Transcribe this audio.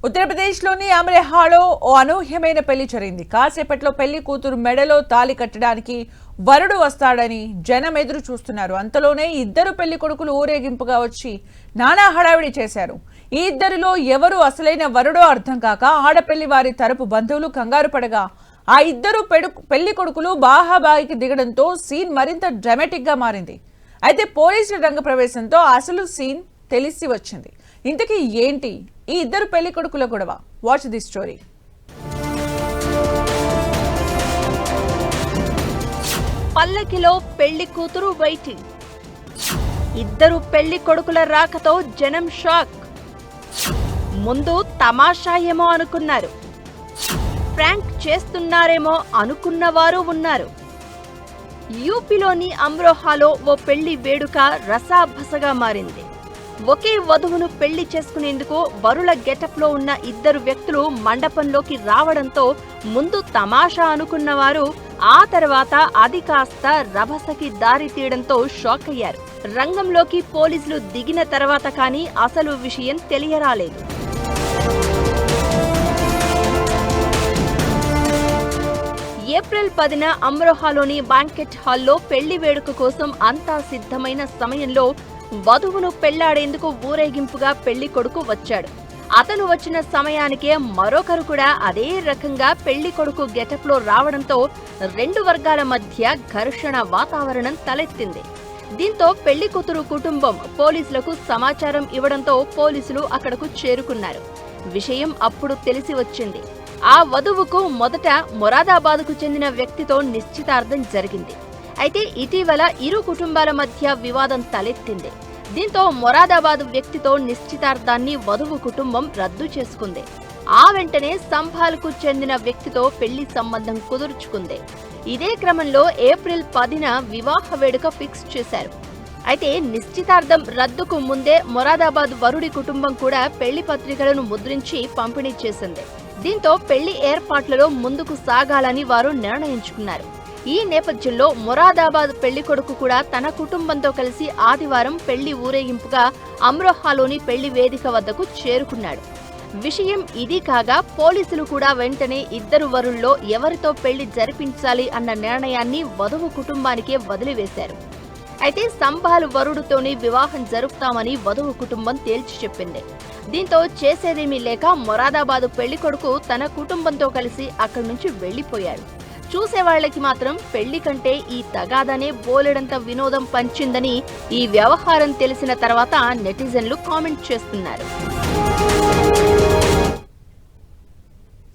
ఉత్తరప్రదేశ్లోని అమ్రేహాలో ఓ అనూహ్యమైన పెళ్లి జరిగింది. కాసేపట్లో పెళ్లి కూతురు మెడలో తాళి కట్టడానికి వరుడు వస్తాడని జనం ఎదురు చూస్తున్నారు. అంతలోనే ఇద్దరు పెళ్లి కొడుకులు ఊరేగింపుగా వచ్చి నానా హడావిడి చేశారు. ఈ ఇద్దరిలో ఎవరు అసలైన వరుడో అర్థం కాక ఆడపెళ్లి వారి తరపు బంధువులు కంగారు పడగా ఆ ఇద్దరు పెళ్లి కొడుకులు బాహాబాయికి దిగడంతో సీన్ మరింత డ్రామాటిక్ గా మారింది. అయితే పోలీసుల రంగ ప్రవేశంతో అసలు సీన్ తెలిసి వచ్చింది. ఇంతకీ ఏంటి ఈ ఇద్దరు పెళ్లి కొడుకుల గొడవ? Watch the story. పల్లకిలో పెళ్లి కూతురు వెయిటింగ్. ఇద్దరు పెళ్లి కొడుకుల రాకతో జనం షాక్. ముందు తమాషా ఏమో అనుకున్నారు, ప్రాంక్ చేస్తున్నారేమో అనుకున్నవారు ఉన్నారు. యూపీలోని అమ్రోహాలో ఓ పెళ్లి వేడుక రసాభసగా మారింది. ఒకే వధువును పెళ్లి చేసుకునేందుకు వరుల గెటప్లో ఉన్న ఇద్దరు వ్యక్తులు మండపంలోకి రావడంతో ముందు తమాషా అనుకున్నవారు ఆ తర్వాత అది కాస్త రభసకి దారి తీయడంతో షాక్ అయ్యారు. రంగంలోకి పోలీసులు దిగిన తర్వాత కానీ అసలు విషయం తెలియరాలేదు. ఏప్రిల్ 10న అమ్రోహాలోని బ్యాంకెట్ హాల్లో పెళ్లి వేడుక కోసం అంతా సిద్ధమైన సమయంలో వధువును పెళ్లాడేందుకు ఊరేగింపుగా పెళ్లి కొడుకు వచ్చాడు. అతను వచ్చిన సమయానికే మరొకరు కూడా అదే రకంగా పెళ్లి కొడుకు గెటప్లో రావడంతో రెండు వర్గాల మధ్య ఘర్షణ వాతావరణం తలెత్తింది. దీంతో పెళ్లి కూతురు కుటుంబం పోలీసులకు సమాచారం ఇవ్వడంతో పోలీసులు అక్కడకు చేరుకున్నారు. విషయం అప్పుడు తెలిసి వచ్చింది. ఆ వధువుకు మొదట మొరాదాబాద్కు చెందిన వ్యక్తితో నిశ్చితార్థం జరిగింది. అయితే ఇటీవల ఇరు కుటుంబాల మధ్య వివాదం తలెత్తింది. దీంతో మొరాదాబాద్ వ్యక్తితో నిశ్చితార్థాన్ని వధువు కుటుంబం రద్దు చేసుకుంది. ఆ వెంటనే సంభాల్కు చెందిన వ్యక్తితో పెళ్లి సంబంధం కుదుర్చుకుంది. ఇదే క్రమంలో ఏప్రిల్ 10న వివాహ వేడుక ఫిక్స్ చేశారు. అయితే నిశ్చితార్థం రద్దుకు ముందే మొరాదాబాద్ వరుడి కుటుంబం కూడా పెళ్లి పత్రికలను ముద్రించి పంపిణీ చేసింది. దీంతో పెళ్లి ఏర్పాట్లలో ముందుకు సాగాలని వారు నిర్ణయించుకున్నారు. ఈ నేపథ్యంలో మొరాదాబాద్ పెళ్లి కొడుకు కూడా తన కుటుంబంతో కలిసి ఆదివారం పెళ్లి ఊరేగింపుగా అమ్రోహాలోని పెళ్లి వేదిక వద్దకు చేరుకున్నాడు. విషయం ఇది కాగా పోలీసులు కూడా వెంటనే ఇద్దరు వరుల్లో ఎవరితో పెళ్లి జరిపించాలి అన్న నిర్ణయాన్ని వధువు కుటుంబానికే వదిలివేశారు. అయితే సంభాల్ వరుడితోనే వివాహం జరుపుతామని వధువు కుటుంబం తేల్చి చెప్పింది. దీంతో చేసేదేమీ లేక మొరాదాబాద్ పెళ్లి కొడుకు తన కుటుంబంతో కలిసి అక్కడి నుంచి వెళ్లిపోయాడు. చూసేవాళ్లకి మాత్రం పెళ్లి కంటే ఈ తగాదానే బోలెడంత వినోదం పంచిందని ఈ వ్యవహారం తెలిసిన తర్వాత నెటిజన్లు కామెంట్ చేస్తున్నారు.